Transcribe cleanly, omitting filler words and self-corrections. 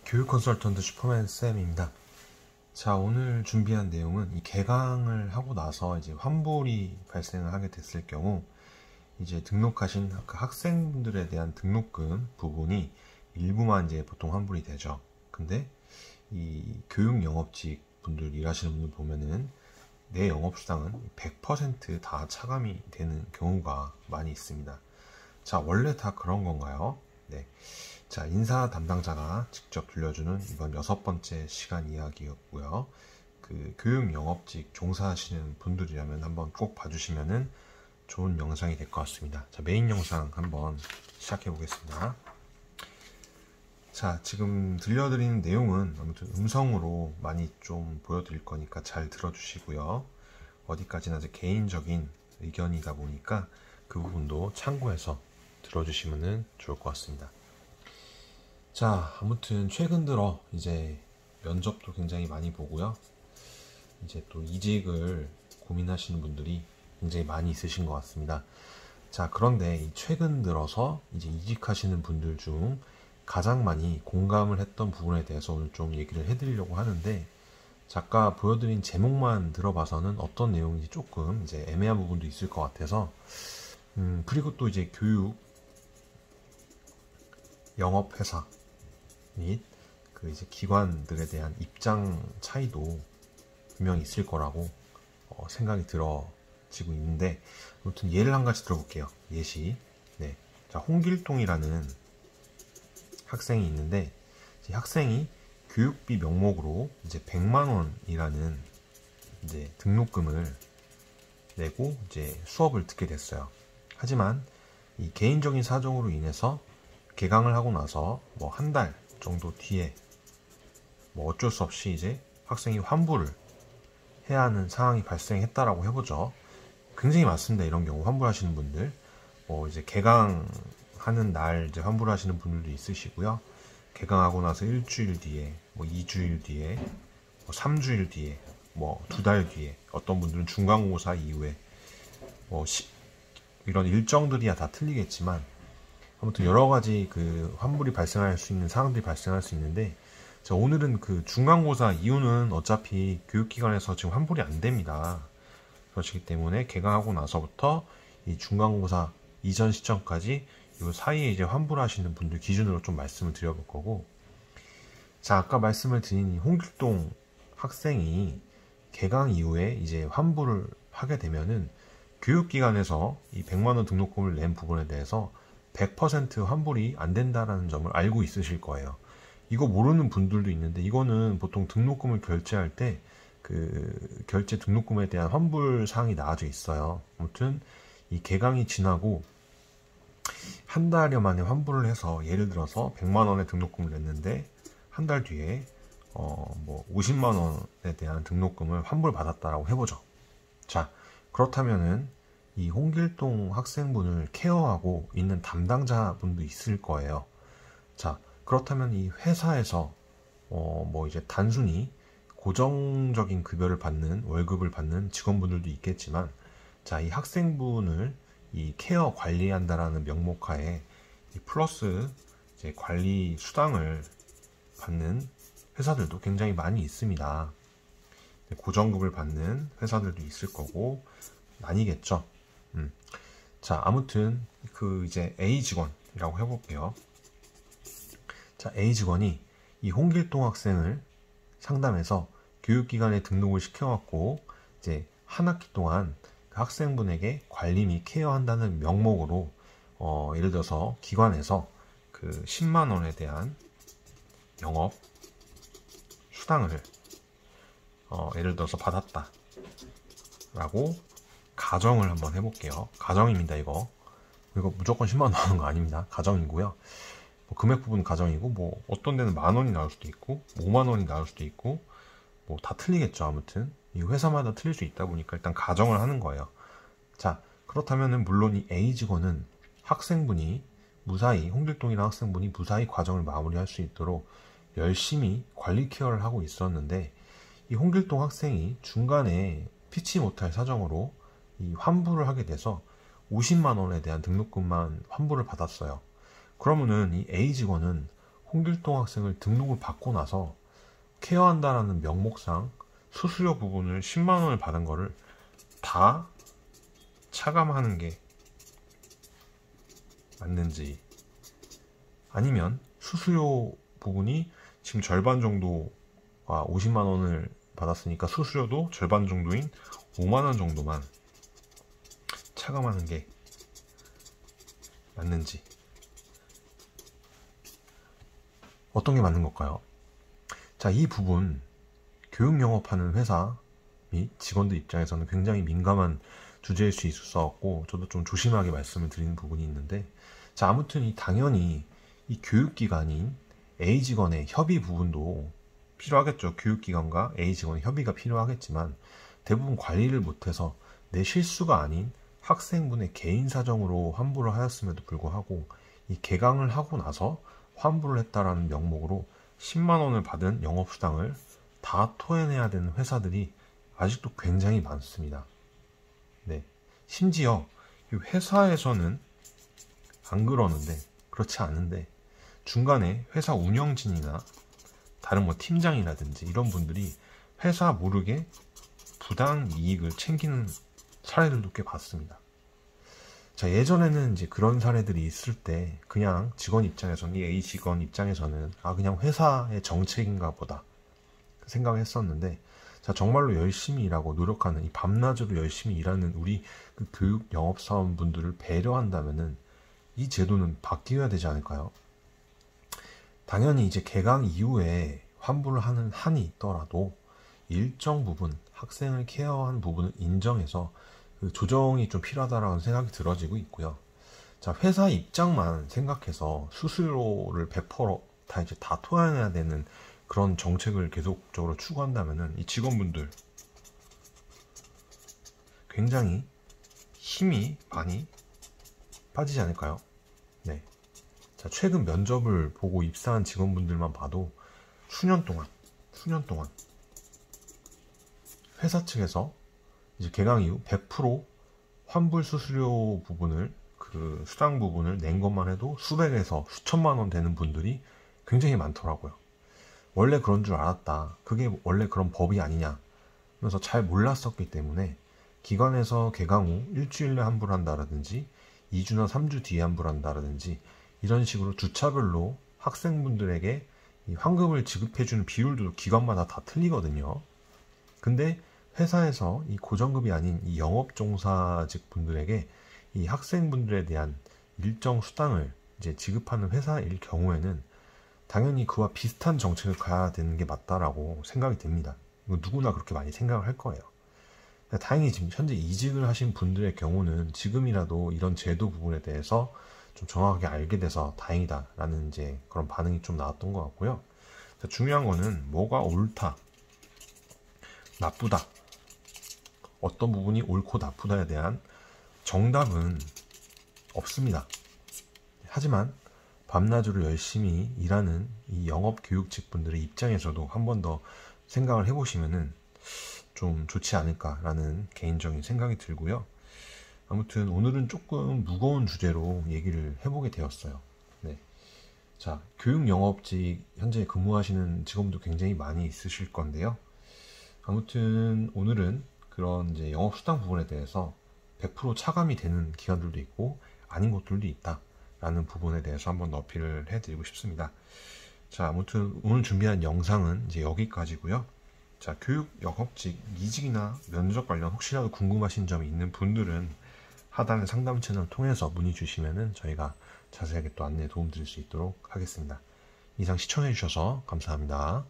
교육 컨설턴트 슈퍼맨 쌤입니다. 자, 오늘 준비한 내용은 이 개강을 하고 나서 이제 환불이 발생을 하게 됐을 경우 이제 등록하신 그 학생분들에 대한 등록금 부분이 일부만 이제 보통 환불이 되죠. 근데 이 교육 영업직 분들 일하시는 분들 보면은 내 영업수당은 100% 다 차감이 되는 경우가 많이 있습니다. 자, 원래 다 그런 건가요? 네. 자, 인사 담당자가 직접 들려주는 이번 6번째 시간 이야기였고요. 그 교육 영업직 종사하시는 분들이라면 한번 꼭 봐주시면은 좋은 영상이 될 것 같습니다. 자, 메인 영상 한번 시작해 보겠습니다. 자, 지금 들려드리는 내용은 아무튼 음성으로 많이 좀 보여드릴 거니까 잘 들어주시고요. 어디까지나 이제 개인적인 의견이다 보니까 그 부분도 참고해서 들어주시면 좋을 것 같습니다. 자, 아무튼 최근 들어 이제 면접도 굉장히 많이 보고요. 이제 또 이직을 고민하시는 분들이 굉장히 많이 있으신 것 같습니다. 자, 그런데 최근 들어서 이제 이직하시는 분들 중 가장 많이 공감을 했던 부분에 대해서 오늘 좀 얘기를 해드리려고 하는데, 아까 보여드린 제목만 들어봐서는 어떤 내용인지 조금 이제 애매한 부분도 있을 것 같아서, 그리고 또 이제 교육 영업회사 및 그 이제 기관들에 대한 입장 차이도 분명히 있을 거라고 생각이 들어지고 있는데, 아무튼 예를 한 가지 들어볼게요. 예시. 네. 자, 홍길동이라는 학생이 있는데, 이 학생이 교육비 명목으로 이제 100만 원이라는 이제 등록금을 내고 이제 수업을 듣게 됐어요. 하지만 이 개인적인 사정으로 인해서 개강을 하고 나서 뭐 한 달 정도 뒤에 뭐 어쩔 수 없이 이제 학생이 환불을 해야 하는 상황이 발생했다라고 해보죠. 굉장히 많습니다. 이런 경우 환불하시는 분들. 이제 개강하는 날 이제 환불하시는 분들도 있으시고요. 개강하고 나서 일주일 뒤에, 뭐 2주일 뒤에, 뭐 3주일 뒤에, 뭐 2달 뒤에, 어떤 분들은 중간고사 이후에, 이런 일정들이야 다 틀리겠지만, 아무튼 여러 가지 그 환불이 발생할 수 있는 상황들이 발생할 수 있는데, 자, 오늘은 그 중간고사 이후는 어차피 교육기관에서 지금 환불이 안 됩니다. 그렇기 때문에 개강하고 나서부터 이 중간고사 이전 시점까지 이 사이에 이제 환불하시는 분들 기준으로 좀 말씀을 드려볼 거고, 자, 아까 말씀을 드린 이 홍길동 학생이 개강 이후에 이제 환불을 하게 되면은 교육기관에서 이 100만원 등록금을 낸 부분에 대해서 100% 환불이 안 된다라는 점을 알고 있으실 거예요. 이거 모르는 분들도 있는데, 이거는 보통 등록금을 결제할 때 그 결제 등록금에 대한 환불 사항이 나와져 있어요. 아무튼 이 개강이 지나고 한 달여 만에 환불을 해서, 예를 들어서 100만 원의 등록금을 냈는데 한 달 뒤에 뭐 50만 원에 대한 등록금을 환불 받았다라고 해보죠. 자, 그렇다면은 이 홍길동 학생분을 케어하고 있는 담당자분도 있을 거예요. 자, 그렇다면 이 회사에서 뭐 이제 단순히 고정적인 급여를 받는, 월급을 받는 직원분들도 있겠지만, 자, 이 학생분을 이 케어 관리한다라는 명목하에 이 플러스 이제 관리 수당을 받는 회사들도 굉장히 많이 있습니다. 고정급을 받는 회사들도 있을 거고 아니겠죠. 자, 아무튼 그 이제 A 직원이라고 해볼게요. 자, A 직원이 이 홍길동 학생을 상담해서 교육기관에 등록을 시켜갖고 이제 한 학기 동안 그 학생분에게 관리 및 케어한다는 명목으로 예를 들어서 기관에서 그 10만 원에 대한 영업 수당을 예를 들어서 받았다 라고 가정을 한번 해볼게요. 가정입니다. 이거 무조건 10만 원 나오는 거 아닙니다. 가정이고요. 금액 부분 가정이고, 뭐 어떤 데는 만 원이 나올 수도 있고 5만 원이 나올 수도 있고, 뭐 다 틀리겠죠. 아무튼 이 회사마다 틀릴 수 있다 보니까 일단 가정을 하는 거예요. 자, 그렇다면은 물론 이 A 직원은 학생분이 무사히, 홍길동이라는 학생분이 무사히 과정을 마무리할 수 있도록 열심히 관리 케어를 하고 있었는데, 이 홍길동 학생이 중간에 피치 못할 사정으로 이 환불을 하게 돼서 50만 원에 대한 등록금만 환불을 받았어요. 그러면은 이 A 직원은 홍길동 학생을 등록을 받고 나서 케어한다라는 명목상 수수료 부분을 10만 원을 받은 거를 다 차감하는 게 맞는지, 아니면 수수료 부분이 지금 절반 정도가 50만 원을 받았으니까 수수료도 절반 정도인 5만 원 정도만 차감하는 게 맞는지, 어떤 게 맞는 걸까요? 자, 이 부분 교육 영업하는 회사 및 직원들 입장에서는 굉장히 민감한 주제일 수 있었고, 저도 좀 조심하게 말씀을 드리는 부분이 있는데, 자, 아무튼 당연히 이 교육기관인 A 직원의 협의 부분도 필요하겠죠. 교육기관과 A 직원의 협의가 필요하겠지만, 대부분 관리를 못해서 내 실수가 아닌 학생분의 개인 사정으로 환불을 하였음에도 불구하고 이 개강을 하고 나서 환불을 했다라는 명목으로 10만 원을 받은 영업수당을 다 토해내야 되는 회사들이 아직도 굉장히 많습니다. 네. 심지어 이 회사에서는 안 그러는데, 그렇지 않은데, 중간에 회사 운영진이나 다른 팀장이라든지 이런 분들이 회사 모르게 부당 이익을 챙기는 사례들도 꽤 봤습니다. 자, 예전에는 이제 그런 사례들이 있을 때 그냥 직원 입장에서는, 이 A 직원 입장에서는 그냥 회사의 정책인가 보다 생각을 했었는데, 자, 정말로 열심히 일하고 노력하는, 이 밤낮으로 열심히 일하는 우리 그 교육 영업사원분들을 배려한다면은 이 제도는 바뀌어야 되지 않을까요? 당연히 이제 개강 이후에 환불을 하는 한이 있더라도 일정 부분 학생을 케어한 부분을 인정해서 그 조정이 좀 필요하다라는 생각이 들어지고 있고요. 자, 회사 입장만 생각해서 수수료를 100% 다 토해내야 되는 그런 정책을 계속적으로 추구한다면은 이 직원분들 굉장히 힘이 많이 빠지지 않을까요? 네. 자, 최근 면접을 보고 입사한 직원분들만 봐도 수년 동안 회사 측에서 이제 개강 이후 100% 환불 수수료 부분을, 그 수당 부분을 낸 것만 해도 수백에서 수천만 원 되는 분들이 굉장히 많더라고요. 원래 그런 줄 알았다, 그게 원래 그런 법이 아니냐 하면서 잘 몰랐었기 때문에 기관에서 개강 후 일주일내 환불한다라든지 2주나 3주 뒤에 환불한다라든지 이런 식으로 주차별로 학생분들에게 이 환급을 지급해주는 비율도 기관마다 다 틀리거든요. 근데 회사에서 이 고정급이 아닌 이 영업종사직 분들에게 이 학생분들에 대한 일정 수당을 이제 지급하는 회사일 경우에는 당연히 그와 비슷한 정책을 가야 되는 게 맞다라고 생각이 됩니다. 누구나 그렇게 많이 생각을 할 거예요. 다행히 지금 현재 이직을 하신 분들의 경우는 지금이라도 이런 제도 부분에 대해서 좀 정확하게 알게 돼서 다행이다라는 이제 그런 반응이 좀 나왔던 것 같고요. 중요한 거는 뭐가 옳다, 나쁘다, 어떤 부분이 옳고 나쁘다에 대한 정답은 없습니다. 하지만 밤낮으로 열심히 일하는 이 영업교육직 분들의 입장에서도 한 번 더 생각을 해보시면은 좀 좋지 않을까라는 개인적인 생각이 들고요. 아무튼 오늘은 조금 무거운 주제로 얘기를 해보게 되었어요. 네. 자, 교육 영업직 현재 근무하시는 직원도 굉장히 많이 있으실 건데요. 아무튼 오늘은 그런 이제 영업수당 부분에 대해서 100% 차감이 되는 기관들도 있고 아닌 곳들도 있다라는 부분에 대해서 한번 어필을 해드리고 싶습니다. 자, 아무튼 오늘 준비한 영상은 이제 여기까지고요. 자, 교육 영업직 이직이나 면접 관련 혹시라도 궁금하신 점이 있는 분들은 하단의 상담 채널을 통해서 문의 주시면은 저희가 자세하게 또 안내 도움 드릴 수 있도록 하겠습니다. 이상 시청해 주셔서 감사합니다.